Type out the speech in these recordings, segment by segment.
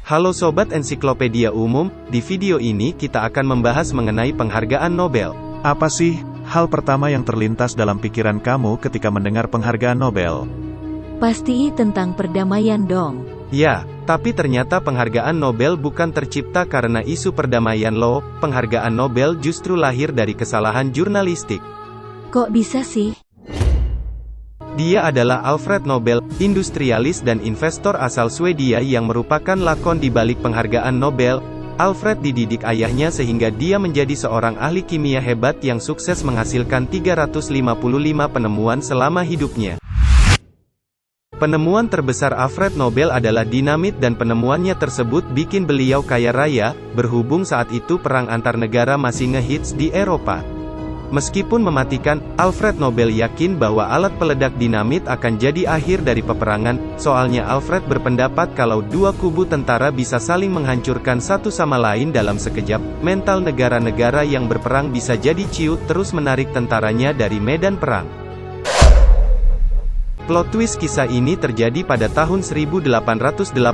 Halo Sobat Ensiklopedia Umum, di video ini kita akan membahas mengenai penghargaan Nobel. Apa sih hal pertama yang terlintas dalam pikiran kamu ketika mendengar penghargaan Nobel? Pasti tentang perdamaian dong. Ya, tapi ternyata penghargaan Nobel bukan tercipta karena isu perdamaian loh, penghargaan Nobel justru lahir dari kesalahan jurnalistik. Kok bisa sih? Dia adalah Alfred Nobel, industrialis dan investor asal Swedia yang merupakan lakon di balik penghargaan Nobel. Alfred dididik ayahnya sehingga dia menjadi seorang ahli kimia hebat yang sukses menghasilkan 355 penemuan selama hidupnya. Penemuan terbesar Alfred Nobel adalah dinamit dan penemuannya tersebut bikin beliau kaya raya, berhubung saat itu perang antar negara masih ngehits di Eropa. Meskipun mematikan, Alfred Nobel yakin bahwa alat peledak dinamit akan jadi akhir dari peperangan, soalnya Alfred berpendapat kalau dua kubu tentara bisa saling menghancurkan satu sama lain dalam sekejap, mental negara-negara yang berperang bisa jadi ciut terus menarik tentaranya dari medan perang. Plot twist kisah ini terjadi pada tahun 1888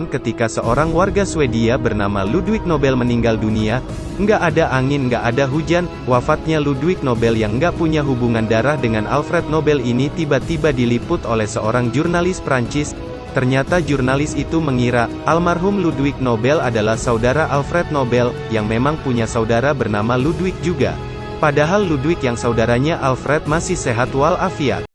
ketika seorang warga Swedia bernama Ludwig Nobel meninggal dunia. Nggak ada angin, nggak ada hujan, wafatnya Ludwig Nobel yang nggak punya hubungan darah dengan Alfred Nobel ini tiba-tiba diliput oleh seorang jurnalis Prancis. Ternyata jurnalis itu mengira, almarhum Ludwig Nobel adalah saudara Alfred Nobel, yang memang punya saudara bernama Ludwig juga. Padahal Ludwig yang saudaranya Alfred masih sehat walafiat.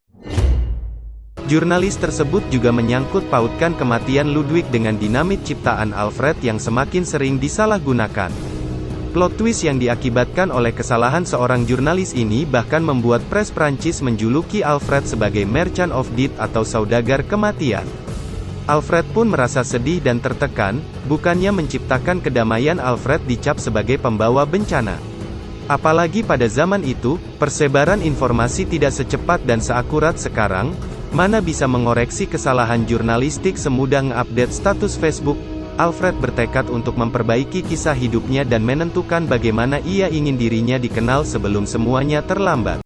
Jurnalis tersebut juga menyangkut pautkan kematian Ludwig dengan dinamit ciptaan Alfred yang semakin sering disalahgunakan. Plot twist yang diakibatkan oleh kesalahan seorang jurnalis ini bahkan membuat pres Prancis menjuluki Alfred sebagai Merchant of Death atau saudagar kematian. Alfred pun merasa sedih dan tertekan, bukannya menciptakan kedamaian Alfred dicap sebagai pembawa bencana. Apalagi pada zaman itu, persebaran informasi tidak secepat dan seakurat sekarang. Mana bisa mengoreksi kesalahan jurnalistik semudah nge-update status Facebook. Alfred bertekad untuk memperbaiki kisah hidupnya dan menentukan bagaimana ia ingin dirinya dikenal sebelum semuanya terlambat.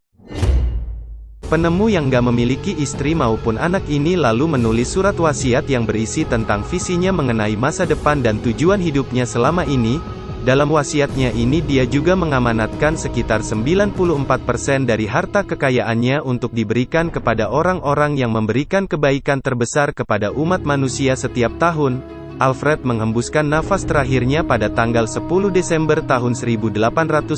Penemu yang gak memiliki istri maupun anak ini lalu menulis surat wasiat yang berisi tentang visinya mengenai masa depan dan tujuan hidupnya selama ini. Dalam wasiatnya ini dia juga mengamanatkan sekitar 94% dari harta kekayaannya untuk diberikan kepada orang-orang yang memberikan kebaikan terbesar kepada umat manusia setiap tahun. Alfred menghembuskan nafas terakhirnya pada tanggal 10 Desember tahun 1896,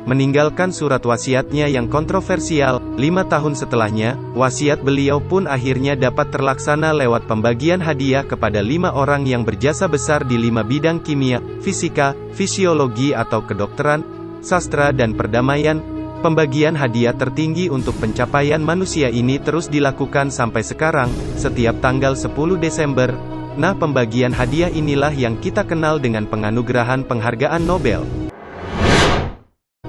meninggalkan surat wasiatnya yang kontroversial. 5 tahun setelahnya, wasiat beliau pun akhirnya dapat terlaksana lewat pembagian hadiah kepada 5 orang yang berjasa besar di 5 bidang kimia, fisika, fisiologi atau kedokteran, sastra dan perdamaian. Pembagian hadiah tertinggi untuk pencapaian manusia ini terus dilakukan sampai sekarang, setiap tanggal 10 Desember. Nah, pembagian hadiah inilah yang kita kenal dengan penganugerahan penghargaan Nobel.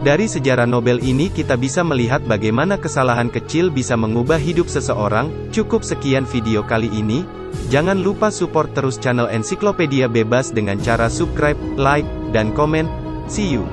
Dari sejarah Nobel ini kita bisa melihat bagaimana kesalahan kecil bisa mengubah hidup seseorang. Cukup sekian video kali ini. Jangan lupa support terus channel Ensiklopedia Bebas dengan cara subscribe, like, dan komen. See you.